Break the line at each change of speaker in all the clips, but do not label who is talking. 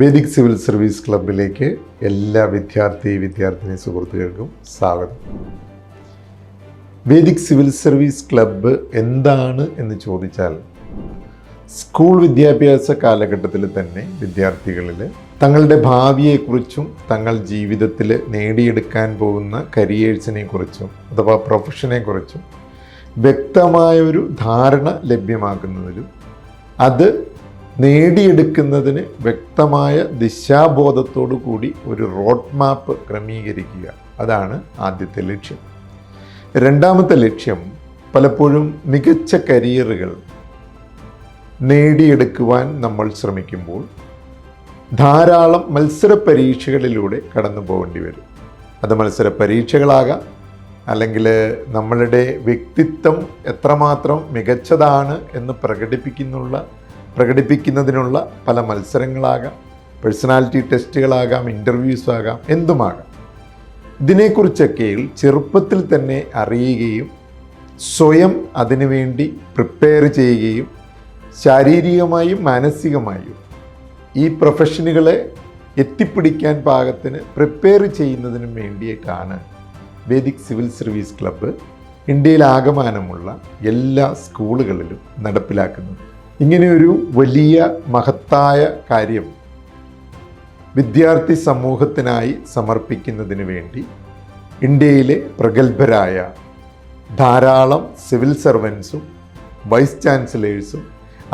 Vedic civil service ക്ലബിലേക്ക് എല്ലാ വിദ്യാർത്ഥിനി സുഹൃത്തുക്കൾക്കും സ്വാഗതം. വേദിക് സിവിൽ സർവീസ് ക്ലബ്ബ് എന്താണ് എന്ന് ചോദിച്ചാൽ, സ്കൂൾ വിദ്യാഭ്യാസ കാലഘട്ടത്തിൽ തന്നെ വിദ്യാർത്ഥികളിൽ തങ്ങളുടെ ഭാവിയെക്കുറിച്ചും തങ്ങൾ ജീവിതത്തിൽ നേടിയെടുക്കാൻ പോകുന്ന കരിയേഴ്സിനെ കുറിച്ചും അഥവാ പ്രൊഫഷനെക്കുറിച്ചും വ്യക്തമായൊരു ധാരണ ലഭ്യമാക്കുന്നതിലും അത് നേടിയെടുക്കുന്നതിന് വ്യക്തമായ ദിശാബോധത്തോടു കൂടി ഒരു റോഡ് മാപ്പ് ക്രമീകരിക്കുക, അതാണ് ആദ്യത്തെ ലക്ഷ്യം. രണ്ടാമത്തെ ലക്ഷ്യം, പലപ്പോഴും മികച്ച കരിയറുകൾ നേടിയെടുക്കുവാൻ നമ്മൾ ശ്രമിക്കുമ്പോൾ ധാരാളം മത്സര പരീക്ഷകളിലൂടെ കടന്നു പോകേണ്ടി വരും. അത് മത്സര പരീക്ഷകളാകാം, അല്ലെങ്കിൽ നമ്മളുടെ വ്യക്തിത്വം എത്രമാത്രം മികച്ചതാണ് എന്ന് പ്രകടിപ്പിക്കുന്നതിനുള്ള പല മത്സരങ്ങളാകാം, പേഴ്സണാലിറ്റി ടെസ്റ്റുകളാകാം, ഇൻ്റർവ്യൂസ് ആകാം, എന്തുമാകാം. ഇതിനെക്കുറിച്ചൊക്കെ ചെറുപ്പത്തിൽ തന്നെ അറിയുകയും സ്വയം അതിനുവേണ്ടി പ്രിപ്പയർ ചെയ്യുകയും ശാരീരികമായും മാനസികമായും ഈ പ്രൊഫഷനുകളെ എത്തിപ്പിടിക്കാൻ പാകത്തിന് പ്രിപ്പയർ ചെയ്യുന്നതിനും വേണ്ടിയിട്ടാണ് വേദിക് സിവിൽ സർവീസ് ക്ലബ്ബ് ഇന്ത്യയിലാകമാനമുള്ള എല്ലാ സ്കൂളുകളിലും നടപ്പിലാക്കുന്നത്. ഇങ്ങനെയൊരു വലിയ മഹത്തായ കാര്യം വിദ്യാർത്ഥി സമൂഹത്തിനായി സമർപ്പിക്കുന്നതിന് വേണ്ടി ഇന്ത്യയിലെ പ്രഗത്ഭരായ ധാരാളം സിവിൽ സർവൻസും വൈസ് ചാൻസലേഴ്സും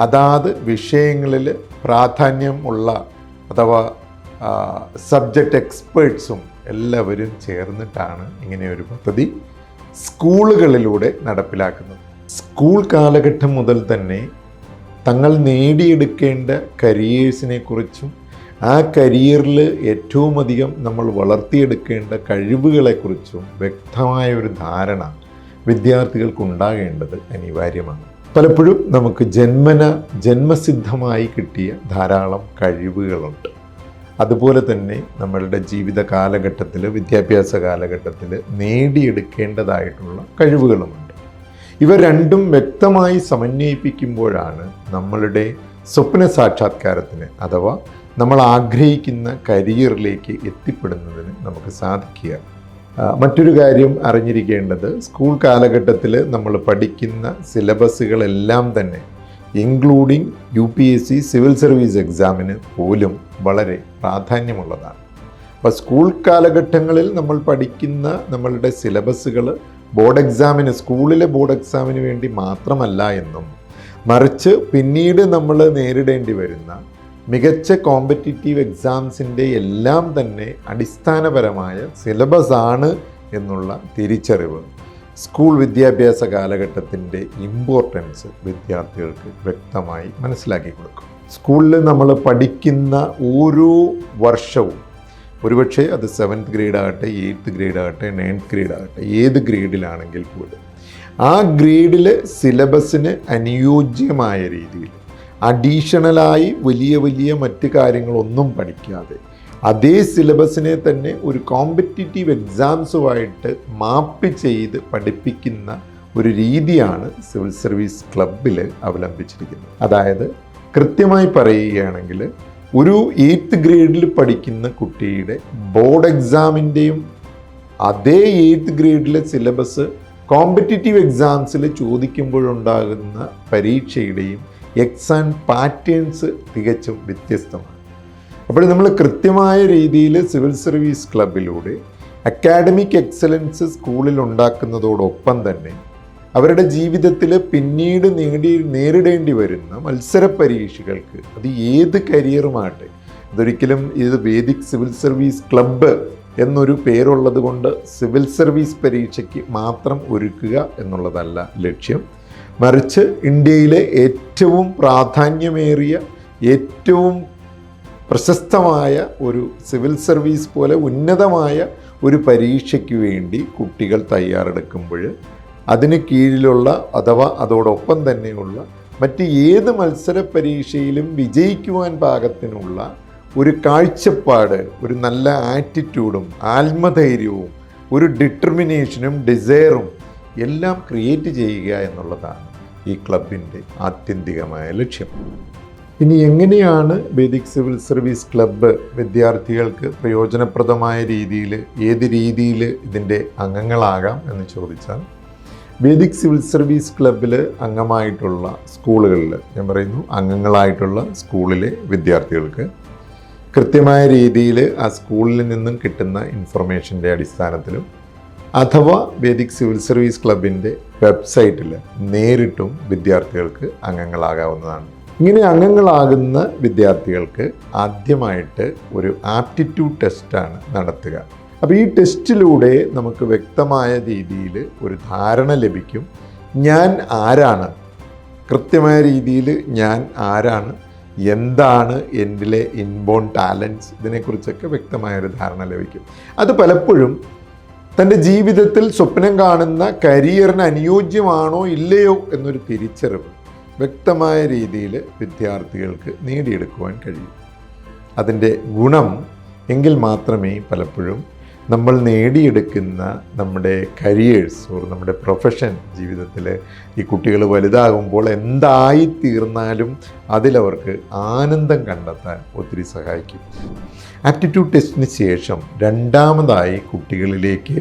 അതാത് വിഷയങ്ങളിൽ പ്രാധാന്യമുള്ള അഥവാ സബ്ജക്റ്റ് എക്സ്പേർട്സും എല്ലാവരും ചേർന്നിട്ടാണ് ഇങ്ങനെയൊരു പദ്ധതി സ്കൂളുകളിലൂടെ നടപ്പിലാക്കുന്നത്. സ്കൂൾ കാലഘട്ടം മുതൽ തന്നെ തങ്ങൾ നേടിയെടുക്കേണ്ട കരിയേഴ്സിനെ കുറിച്ചും ആ കരിയറിൽ ഏറ്റവും അധികം നമ്മൾ വളർത്തിയെടുക്കേണ്ട കഴിവുകളെക്കുറിച്ചും വ്യക്തമായ ഒരു ധാരണ വിദ്യാർത്ഥികൾക്കുണ്ടാകേണ്ടത് അനിവാര്യമാണ്. പലപ്പോഴും നമുക്ക് ജന്മസിദ്ധമായി കിട്ടിയ ധാരാളം കഴിവുകളുണ്ട്. അതുപോലെ തന്നെ നമ്മളുടെ ജീവിത കാലഘട്ടത്തിൽ, വിദ്യാഭ്യാസ കാലഘട്ടത്തിൽ നേടിയെടുക്കേണ്ടതായിട്ടുള്ള കഴിവുകളുമുണ്ട്. ഇവ രണ്ടും വ്യക്തമായി സമന്വയിപ്പിക്കുമ്പോഴാണ് നമ്മളുടെ സ്വപ്ന സാക്ഷാത്കാരത്തിന് അഥവാ നമ്മൾ ആഗ്രഹിക്കുന്ന കരിയറിലേക്ക് എത്തിപ്പെടുന്നതിന് നമുക്ക് സാധിക്കുക. മറ്റൊരു കാര്യം അറിഞ്ഞിരിക്കേണ്ടത്, സ്കൂൾ കാലഘട്ടത്തിൽ നമ്മൾ പഠിക്കുന്ന സിലബസുകളെല്ലാം തന്നെ ഇൻക്ലൂഡിങ് UPSC സിവിൽ സർവീസ് എക്സാമിന് പോലും വളരെ പ്രാധാന്യമുള്ളതാണ്. അപ്പോൾ സ്കൂൾ കാലഘട്ടങ്ങളിൽ നമ്മൾ പഠിക്കുന്ന നമ്മളുടെ സിലബസുകൾ സ്കൂളിലെ ബോർഡ് എക്സാമിന് വേണ്ടി മാത്രമല്ല എന്നും, മറിച്ച് പിന്നീട് നമ്മൾ നേരിടേണ്ടി വരുന്ന മികച്ച കോമ്പറ്റിറ്റീവ് എക്സാംസിൻ്റെ എല്ലാം തന്നെ അടിസ്ഥാനപരമായ സിലബസ് ആണ് എന്നുള്ള തിരിച്ചറിവ് സ്കൂൾ വിദ്യാഭ്യാസ കാലഘട്ടത്തിൻ്റെ ഇമ്പോർട്ടൻസ് വിദ്യാർത്ഥികൾക്ക് വ്യക്തമായി മനസ്സിലാക്കി കൊടുക്കും. സ്കൂളിൽ നമ്മൾ പഠിക്കുന്ന ഓരോ വർഷവും, ഒരുപക്ഷെ അത് 7th ഗ്രേഡ് ആകട്ടെ, 8th ഗ്രേഡ് ആകട്ടെ, 9th ഗ്രേഡ് ആകട്ടെ, ഏത് ഗ്രേഡിലാണെങ്കിൽ പോലും ആ ഗ്രേഡിൽ സിലബസിന് അനുയോജ്യമായ രീതിയിൽ അഡീഷണലായി വലിയ മറ്റ് കാര്യങ്ങളൊന്നും പഠിക്കാതെ അതേ സിലബസിനെ തന്നെ ഒരു കോമ്പറ്റിറ്റീവ് എക്സാംസുമായിട്ട് മാപ്പ് ചെയ്ത് പഠിപ്പിക്കുന്ന ഒരു രീതിയാണ് സിവിൽ സർവീസ് ക്ലബ്ബിൽ അവലംബിച്ചിരിക്കുന്നത്. അതായത് കൃത്യമായി പറയുകയാണെങ്കിൽ, ഒരു 8th ഗ്രേഡിൽ പഠിക്കുന്ന കുട്ടിയുടെ ബോർഡ് എക്സാമിൻ്റെയും അതേ 8th ഗ്രേഡിലെ സിലബസ് കോമ്പറ്റിറ്റീവ് എക്സാംസിൽ ചോദിക്കുമ്പോഴുണ്ടാകുന്ന പരീക്ഷയുടെയും എക്സാം പാറ്റേൺസ് തികച്ചും വ്യത്യസ്തമാണ്. അപ്പോൾ നമ്മൾ കൃത്യമായ രീതിയിൽ സിവിൽ സർവീസ് ക്ലബിലൂടെ അക്കാഡമിക് എക്സലൻസ് സ്കൂളിൽ ഉണ്ടാക്കുന്നതോടൊപ്പം തന്നെ അവരുടെ ജീവിതത്തിൽ പിന്നീട് നേരിടേണ്ടി വരുന്ന മത്സര പരീക്ഷകൾക്ക്, അത് ഏത് കരിയറുമാകട്ടെ, അതൊരിക്കലും ഇത് വേദിക് സിവിൽ സർവീസ് ക്ലബ്ബ് എന്നൊരു പേരുള്ളത് കൊണ്ട് സിവിൽ സർവീസ് പരീക്ഷയ്ക്ക് മാത്രം ഒരുക്കുക എന്നുള്ളതല്ല ലക്ഷ്യം. മറിച്ച് ഇന്ത്യയിലെ ഏറ്റവും പ്രാധാന്യമേറിയ, ഏറ്റവും പ്രശസ്തമായ ഒരു സിവിൽ സർവീസ് പോലെ ഉന്നതമായ ഒരു പരീക്ഷയ്ക്ക് വേണ്ടി കുട്ടികൾ തയ്യാറെടുക്കുമ്പോൾ അതിന് കീഴിലുള്ള അഥവാ അതോടൊപ്പം തന്നെയുള്ള മറ്റ് ഏത് മത്സര പരീക്ഷയിലും വിജയിക്കുവാൻ പാകത്തിനുള്ള ഒരു കാഴ്ചപ്പാട്, ഒരു നല്ല ആറ്റിറ്റ്യൂഡും ആത്മധൈര്യവും ഒരു ഡിറ്റർമിനേഷനും ഡിസയറും എല്ലാം ക്രിയേറ്റ് ചെയ്യുക എന്നുള്ളതാണ് ഈ ക്ലബിൻ്റെ ആത്യന്തികമായ ലക്ഷ്യം. ഇനി എങ്ങനെയാണ് വേദിക് സിവിൽ സർവീസ് ക്ലബ്ബ് വിദ്യാർത്ഥികൾക്ക് പ്രയോജനപ്രദമായ രീതിയിൽ ഏത് രീതിയിൽ ഇതിൻ്റെ അംഗങ്ങളാകാം എന്ന് ചോദിച്ചാൽ, വേദിക് സിവിൽ സർവീസ് ക്ലബ്ബിൽ അംഗമായിട്ടുള്ള സ്കൂളുകളിൽ, ഞാൻ പറയുന്നു അംഗങ്ങളായിട്ടുള്ള സ്കൂളിലെ വിദ്യാർത്ഥികൾക്ക് കൃത്യമായ രീതിയിൽ ആ സ്കൂളിൽ നിന്നും കിട്ടുന്ന ഇൻഫർമേഷൻ്റെ അടിസ്ഥാനത്തിലും അഥവാ വേദിക് സിവിൽ സർവീസ് ക്ലബിൻ്റെ വെബ്സൈറ്റിൽ നേരിട്ടും വിദ്യാർത്ഥികൾക്ക് അംഗങ്ങളാകാവുന്നതാണ്. ഇങ്ങനെ അംഗങ്ങളാകുന്ന വിദ്യാർത്ഥികൾക്ക് ആദ്യമായിട്ട് ഒരു ആപ്റ്റിറ്റ്യൂഡ് ടെസ്റ്റാണ് നടത്തുക. അപ്പോൾ ഈ ടെസ്റ്റിലൂടെ നമുക്ക് വ്യക്തമായ രീതിയിൽ ഒരു ധാരണ ലഭിക്കും. ഞാൻ ആരാണ്, കൃത്യമായ രീതിയിൽ ഞാൻ ആരാണ്, എന്താണ് എന്നിലെ ഇൻബോൺ ടാലൻസ്, ഇതിനെക്കുറിച്ചൊക്കെ വ്യക്തമായൊരു ധാരണ ലഭിക്കും. അത് പലപ്പോഴും തൻ്റെ ജീവിതത്തിൽ സ്വപ്നം കാണുന്ന കരിയറിന് അനുയോജ്യമാണോ ഇല്ലയോ എന്നൊരു തിരിച്ചറിവ് വ്യക്തമായ രീതിയിൽ വിദ്യാർത്ഥികൾക്ക് നേടിയെടുക്കുവാൻ കഴിയും. അതിൻ്റെ ഗുണം എങ്കിൽ മാത്രമേ പലപ്പോഴും നമ്മൾ നേടിയെടുക്കുന്ന നമ്മുടെ കരിയേഴ്സ് നമ്മുടെ പ്രൊഫഷൻ ജീവിതത്തിൽ ഈ കുട്ടികൾ വലുതാകുമ്പോൾ എന്തായിത്തീർന്നാലും അതിലവർക്ക് ആനന്ദം കണ്ടെത്താൻ ഒത്തിരി സഹായിക്കും. ആപ്റ്റിറ്റ്യൂഡ് ടെസ്റ്റിന് ശേഷം രണ്ടാമതായി കുട്ടികളിലേക്ക്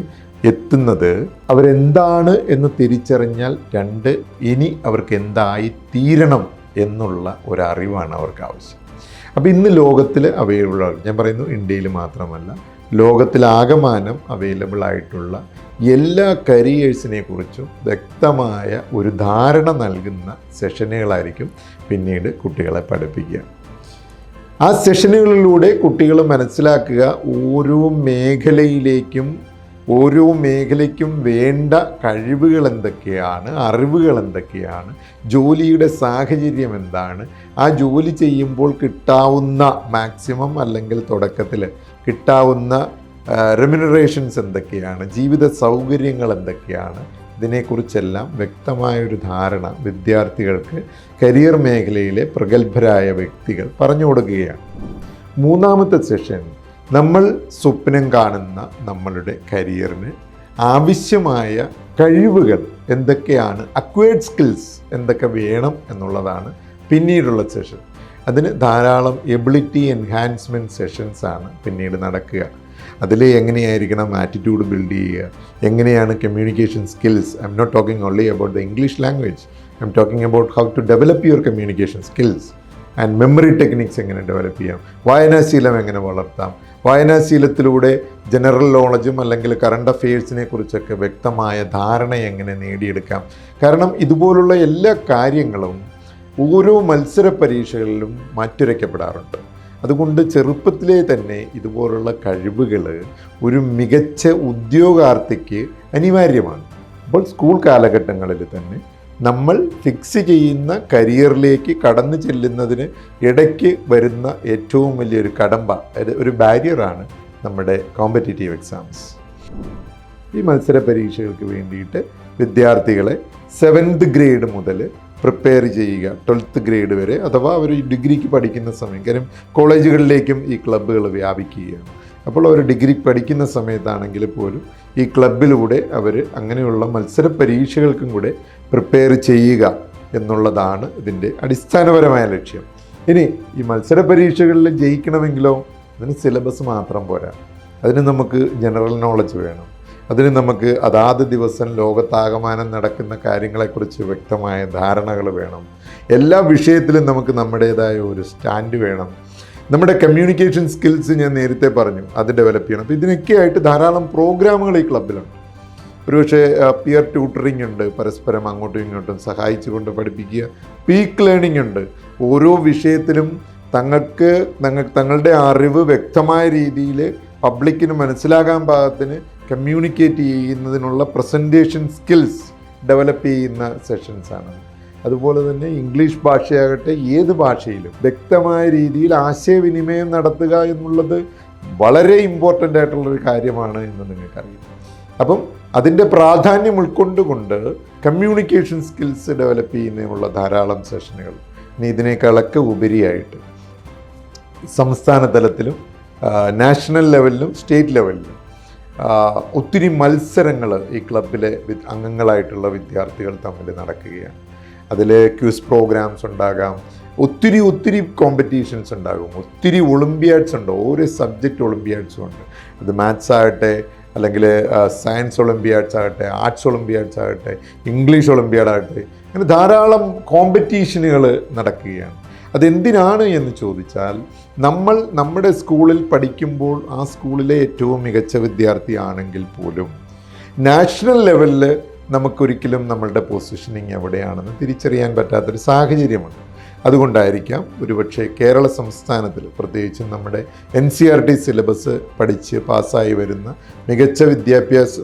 എത്തുന്നത് അവരെന്താണ് എന്ന് തിരിച്ചറിഞ്ഞാൽ ഇനി അവർക്ക് എന്തായിത്തീരണം എന്നുള്ള ഒരറിവാണ് അവർക്ക് ആവശ്യം. അപ്പോൾ ഇന്ന് ലോകത്തിൽ അവൈലബിൾ ആണ്, ഞാൻ പറയുന്നു ഇന്ത്യയിൽ മാത്രമല്ല ലോകത്തിലാകമാനം അവൈലബിൾ ആയിട്ടുള്ള എല്ലാ കരിയേഴ്സിനെ കുറിച്ചും വ്യക്തമായ ഒരു ധാരണ നൽകുന്ന സെഷനുകളായിരിക്കും പിന്നീട് കുട്ടികളെ പഠിപ്പിക്കുക. ആ സെഷനുകളിലൂടെ കുട്ടികൾ മനസ്സിലാക്കുക ഓരോ മേഖലയ്ക്കും വേണ്ട കഴിവുകൾ എന്തൊക്കെയാണ്, അറിവുകൾ എന്തൊക്കെയാണ്, ജോലിയുടെ സാഹചര്യം എന്താണ്, ആ ജോലി ചെയ്യുമ്പോൾ കിട്ടാവുന്ന മാക്സിമം അല്ലെങ്കിൽ തുടക്കത്തിൽ കിട്ടാവുന്ന റെമ്യൂണറേഷൻസ് എന്തൊക്കെയാണ്, ജീവിത സൗകര്യങ്ങൾ എന്തൊക്കെയാണ്, ഇതിനെക്കുറിച്ചെല്ലാം വ്യക്തമായൊരു ധാരണ വിദ്യാർത്ഥികൾക്ക് കരിയർ മേഖലയിലെ പ്രഗത്ഭരായ വ്യക്തികൾ പറഞ്ഞു കൊടുക്കുകയാണ്. മൂന്നാമത്തെ സെഷൻ നമ്മൾ സ്വപ്നം കാണുന്ന നമ്മളുടെ കരിയറിന് ആവശ്യമായ കഴിവുകൾ എന്തൊക്കെയാണ്, അക്വയർഡ് സ്കിൽസ് എന്തൊക്കെ വേണം എന്നുള്ളതാണ് പിന്നീടുള്ള സെഷൻ. അതിന് ധാരാളം എബിലിറ്റി എൻഹാൻസ്മെൻറ്റ് സെഷൻസാണ് പിന്നീട് നടക്കുക. അതിൽ എങ്ങനെയായിരിക്കണം ആറ്റിറ്റ്യൂഡ് ബിൽഡ് ചെയ്യുക, എങ്ങനെയാണ് communication skills. I'm not talking only about the English language, I'm talking about how to develop your communication skills and memory techniques എങ്ങനെ ഡെവലപ്പ് ചെയ്യാം, വായനാശീലം എങ്ങനെ വളർത്താം, വായനാശീലത്തിലൂടെ ജനറൽ നോളജും അല്ലെങ്കിൽ കറണ്ട് അഫെയർസിനെ കുറിച്ചൊക്കെ വ്യക്തമായ ധാരണ എങ്ങനെ നേടിയെടുക്കാം. കാരണം ഇതുപോലുള്ള എല്ലാ കാര്യങ്ങളും ഓരോ മത്സര പരീക്ഷകളിലും മാറ്റുരയ്ക്കപ്പെടാറുണ്ട്. അതുകൊണ്ട് ചെറുപ്പത്തിലേ തന്നെ ഇതുപോലുള്ള കഴിവുകൾ ഒരു മികച്ച ഉദ്യോഗാർത്ഥിക്ക് അനിവാര്യമാണ്. അപ്പോൾ സ്കൂൾ കാലഘട്ടങ്ങളിൽ തന്നെ നമ്മൾ ഫിക്സ് ചെയ്യുന്ന കരിയറിലേക്ക് കടന്നു ചെല്ലുന്നതിന് ഇടയ്ക്ക് വരുന്ന ഏറ്റവും വലിയൊരു ഒരു ബാരിയറാണ് നമ്മുടെ കോമ്പറ്റേറ്റീവ് എക്സാംസ്. ഈ മത്സര പരീക്ഷകൾക്ക് വേണ്ടിയിട്ട് വിദ്യാർത്ഥികളെ 7th ഗ്രേഡ് മുതൽ പ്രിപ്പയർ ചെയ്യുക, 12th ഗ്രേഡ് വരെ, അഥവാ അവർ ഡിഗ്രിക്ക് പഠിക്കുന്ന സമയം. കാര്യം കോളേജുകളിലേക്കും ഈ ക്ലബ്ബുകൾ വ്യാപിക്കുകയാണ്. അപ്പോൾ അവർ ഡിഗ്രി പഠിക്കുന്ന സമയത്താണെങ്കിൽ പോലും ഈ ക്ലബിലൂടെ അവർ അങ്ങനെയുള്ള മത്സര പരീക്ഷകൾക്കും കൂടെ പ്രിപ്പയർ ചെയ്യുക എന്നുള്ളതാണ് ഇതിൻ്റെ അടിസ്ഥാനപരമായ ലക്ഷ്യം. ഇനി ഈ മത്സര പരീക്ഷകളിൽ ജയിക്കണമെങ്കിലോ അതിന് സിലബസ് മാത്രം പോരാ, അതിന് നമുക്ക് ജനറൽ നോളജ് വേണം, അതിന് നമുക്ക് അതാത് ദിവസം ലോകത്താകമാനം നടക്കുന്ന കാര്യങ്ങളെക്കുറിച്ച് വ്യക്തമായ ധാരണകൾ വേണം, എല്ലാ വിഷയത്തിലും നമുക്ക് നമ്മുടേതായ ഒരു സ്റ്റാൻഡ് വേണം, നമ്മുടെ കമ്മ്യൂണിക്കേഷൻ സ്കിൽസ് ഞാൻ നേരത്തെ പറഞ്ഞു അത് ഡെവലപ്പ് ചെയ്യണം. അപ്പോൾ ഇതിനൊക്കെയായിട്ട് ധാരാളം പ്രോഗ്രാമുകൾ ഈ ക്ലബിലുണ്ട്. ഒരുപക്ഷെ പിയർ ട്യൂട്ടറിംഗ് ഉണ്ട്, പരസ്പരം അങ്ങോട്ടും ഇങ്ങോട്ടും സഹായിച്ചുകൊണ്ട് പഠിപ്പിക്കുക. പീക്ക് ലേണിംഗ് ഉണ്ട്, ഓരോ വിഷയത്തിലും തങ്ങളുടെ അറിവ് വ്യക്തമായ രീതിയിൽ പബ്ലിക്കിന് മനസ്സിലാകാൻ പാകത്തിന് കമ്മ്യൂണിക്കേറ്റ് ചെയ്യുന്നതിനുള്ള പ്രസൻറ്റേഷൻ സ്കിൽസ് ഡെവലപ്പ് ചെയ്യുന്ന സെഷൻസാണ്. അതുപോലെ തന്നെ ഇംഗ്ലീഷ് ഭാഷയാകട്ടെ ഏത് ഭാഷയിലും വ്യക്തമായ രീതിയിൽ ആശയവിനിമയം നടത്തുക എന്നുള്ളത് വളരെ ഇമ്പോർട്ടൻ്റ് ആയിട്ടുള്ളൊരു കാര്യമാണ് എന്ന് നിങ്ങൾക്കറിയാം. അപ്പം അതിൻ്റെ പ്രാധാന്യം ഉൾക്കൊണ്ടുകൊണ്ട് കമ്മ്യൂണിക്കേഷൻ സ്കിൽസ് ഡെവലപ്പ് ചെയ്യുന്നതിനുള്ള ധാരാളം സെഷനുകൾ. ഇനി ഇതിനേക്കാളൊക്കെ ഉപരിയായിട്ട് സംസ്ഥാന തലത്തിലും നാഷണൽ ലെവലിലും സ്റ്റേറ്റ് ലെവലിലും ഒത്തിരി മത്സരങ്ങൾ ഈ ക്ലബിലെ അംഗങ്ങളായിട്ടുള്ള വിദ്യാർത്ഥികൾ തമ്മിൽ നടക്കുകയാണ്. അതിൽ ക്വിസ് പ്രോഗ്രാംസ് ഉണ്ടാകാം, ഒത്തിരി കോമ്പറ്റീഷൻസ് ഉണ്ടാകും, ഒത്തിരി ഒളിമ്പിയാഡ്സ് ഉണ്ട്, ഓരോ സബ്ജക്റ്റ് ഒളിമ്പിയാഡ്സും ഉണ്ട്. അത് മാത്സ് ആകട്ടെ, അല്ലെങ്കിൽ സയൻസ് ഒളിമ്പിയാഡ്സ് ആകട്ടെ, ആർട്സ് ഒളിമ്പിയാഡ്സ് ആകട്ടെ, ഇംഗ്ലീഷ് ഒളിമ്പിയാഡ് ആകട്ടെ, അങ്ങനെ ധാരാളം കോമ്പറ്റീഷനുകൾ നടക്കുകയാണ്. അതെന്തിനാണ് എന്ന് ചോദിച്ചാൽ, നമ്മൾ നമ്മുടെ സ്കൂളിൽ പഠിക്കുമ്പോൾ ആ സ്കൂളിലെ ഏറ്റവും മികച്ച വിദ്യാർത്ഥിയാണെങ്കിൽ പോലും നാഷണൽ ലെവലിൽ നമുക്കൊരിക്കലും നമ്മളുടെ പൊസിഷനിങ് എവിടെയാണെന്ന് തിരിച്ചറിയാൻ പറ്റാത്തൊരു സാഹചര്യമുണ്ട്. അതുകൊണ്ടായിരിക്കാം ഒരുപക്ഷെ കേരള സംസ്ഥാനത്തിൽ, പ്രത്യേകിച്ചും നമ്മുടെ NCERT സിലബസ് പഠിച്ച് പാസ്സായി വരുന്ന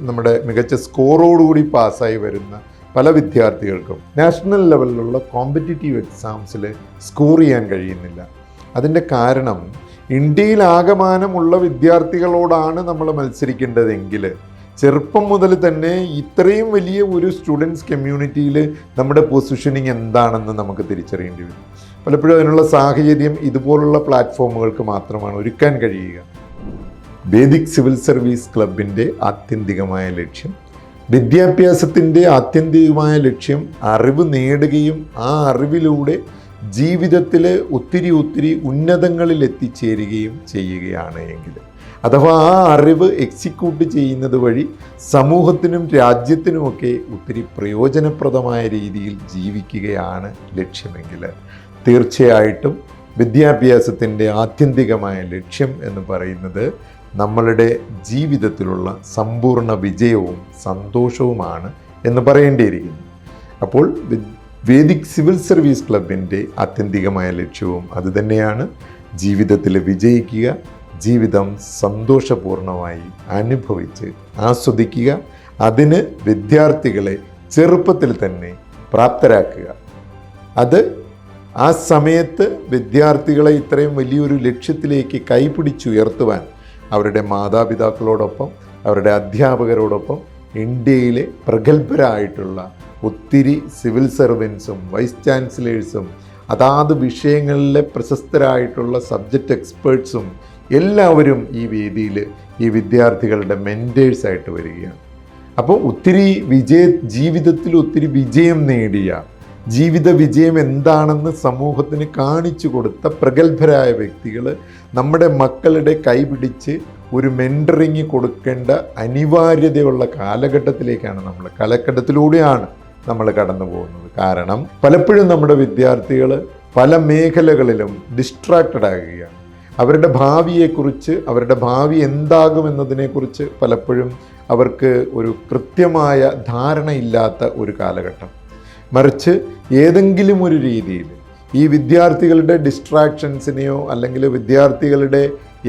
നമ്മുടെ മികച്ച സ്കോറോടുകൂടി പാസ്സായി വരുന്ന പല വിദ്യാർത്ഥികൾക്കും നാഷണൽ ലെവലിലുള്ള കോമ്പറ്റിറ്റീവ് എക്സാംസിൽ സ്കോർ ചെയ്യാൻ കഴിയുന്നില്ല. അതിൻ്റെ കാരണം, ഇന്ത്യയിലാകമാനമുള്ള വിദ്യാർത്ഥികളോടാണ് നമ്മൾ മത്സരിക്കേണ്ടതെങ്കിൽ ചെറുപ്പം മുതൽ തന്നെ ഇത്രയും വലിയ ഒരു സ്റ്റുഡൻസ് കമ്മ്യൂണിറ്റിയിൽ നമ്മുടെ പൊസിഷനിങ് എന്താണെന്ന് നമുക്ക് തിരിച്ചറിയേണ്ടി വരും. പലപ്പോഴും അതിനുള്ള സാഹചര്യം ഇതുപോലുള്ള പ്ലാറ്റ്ഫോമുകൾക്ക് മാത്രമാണ് ഒരുക്കാൻ കഴിയുക. വേദിക് സിവിൽ സർവീസ് ക്ലബിൻ്റെ ആത്യന്തികമായ ലക്ഷ്യം, വിദ്യാഭ്യാസത്തിൻ്റെ ആത്യന്തികമായ ലക്ഷ്യം അറിവ് നേടുകയും ആ അറിവിലൂടെ ജീവിതത്തിൽ ഒത്തിരി ഉന്നതങ്ങളിൽ എത്തിച്ചേരുകയും ചെയ്യുകയാണ് എങ്കിൽ, അഥവാ ആ അറിവ് എക്സിക്യൂട്ട് ചെയ്യുന്നത് വഴി സമൂഹത്തിനും രാജ്യത്തിനുമൊക്കെ ഒത്തിരി പ്രയോജനപ്രദമായ രീതിയിൽ ജീവിക്കുകയാണ് ലക്ഷ്യമെങ്കിൽ, തീർച്ചയായിട്ടും വിദ്യാഭ്യാസത്തിൻ്റെ ആത്യന്തികമായ ലക്ഷ്യം എന്ന് പറയുന്നത് നമ്മളുടെ ജീവിതത്തിലുള്ള സമ്പൂർണ്ണ വിജയവും സന്തോഷവുമാണ് എന്ന് പറയേണ്ടിയിരിക്കുന്നു. അപ്പോൾ വേദിക് സിവിൽ സർവീസ് ക്ലബിൻ്റെ ആത്യന്തികമായ ലക്ഷ്യവും അതുതന്നെയാണ്, ജീവിതത്തിൽ വിജയിക്കുക, ജീവിതം സന്തോഷപൂർണമായി അനുഭവിച്ച് ആസ്വദിക്കുക, അതിന് വിദ്യാർത്ഥികളെ ചെറുപ്പത്തിൽ തന്നെ പ്രാപ്തരാക്കുക. അത് ആ സമയത്ത് വിദ്യാർത്ഥികളെ ഇത്രയും വലിയൊരു ലക്ഷ്യത്തിലേക്ക് കൈപിടിച്ചുയർത്തുവാൻ അവരുടെ മാതാപിതാക്കളോടൊപ്പം, അവരുടെ അധ്യാപകരോടൊപ്പം ഇന്ത്യയിലെ പ്രഗത്ഭരായിട്ടുള്ള ഒത്തിരി സിവിൽ സർവൻസും വൈസ് ചാൻസലേഴ്സും അതാത് വിഷയങ്ങളിലെ പ്രശസ്തരായിട്ടുള്ള സബ്ജക്റ്റ് എക്സ്പേർട്സും എല്ലാവരും ഈ വേദിയിൽ ഈ വിദ്യാർത്ഥികളുടെ മെൻറ്റേഴ്സായിട്ട് വരികയാണ്. അപ്പോൾ ജീവിതത്തിൽ ഒത്തിരി വിജയം നേടിയ, ജീവിത വിജയം എന്താണെന്ന് സമൂഹത്തിന് കാണിച്ചു കൊടുത്ത പ്രഗത്ഭരായ വ്യക്തികൾ നമ്മുടെ മക്കളുടെ കൈപിടിച്ച് ഒരു മെൻറ്ററിങ് കൊടുക്കേണ്ട അനിവാര്യതയുള്ള കാലഘട്ടത്തിലൂടെയാണ് നമ്മൾ കടന്നു പോകുന്നത്. കാരണം പലപ്പോഴും നമ്മുടെ വിദ്യാർത്ഥികൾ പല മേഖലകളിലും ഡിസ്ട്രാക്റ്റഡ് ആകുകയാണ്. അവരുടെ ഭാവിയെക്കുറിച്ച്, അവരുടെ ഭാവി എന്താകുമെന്നതിനെക്കുറിച്ച് പലപ്പോഴും അവർക്ക് ഒരു കൃത്യമായ ധാരണയില്ലാത്ത ഒരു കാലഘട്ടം. മറിച്ച് ഏതെങ്കിലും ഒരു രീതിയിൽ ഈ വിദ്യാർത്ഥികളുടെ ഡിസ്ട്രാക്ഷൻസിനെയോ അല്ലെങ്കിൽ വിദ്യാർത്ഥികളുടെ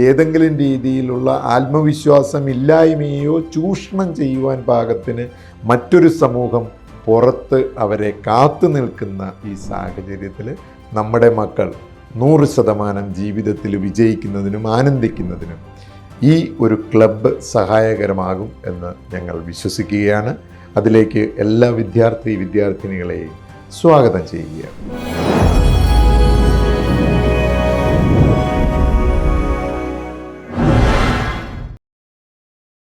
ഏതെങ്കിലും രീതിയിലുള്ള ആത്മവിശ്വാസമില്ലായ്മയോ ചൂഷണം ചെയ്യുവാൻ പാകത്തിന് മറ്റൊരു സമൂഹം പുറത്ത് അവരെ കാത്തു നിൽക്കുന്ന ഈ സാഹചര്യത്തിൽ നമ്മുടെ മക്കൾ 100% ജീവിതത്തിൽ വിജയിക്കുന്നതിനും ആനന്ദിക്കുന്നതിനും ഈ ഒരു ക്ലബ്ബ് സഹായകരമാകും എന്ന് ഞങ്ങൾ വിശ്വസിക്കുകയാണ്. അതിലേക്ക് എല്ലാ വിദ്യാർത്ഥിനികളെയും സ്വാഗതം ചെയ്യുകയാണ്.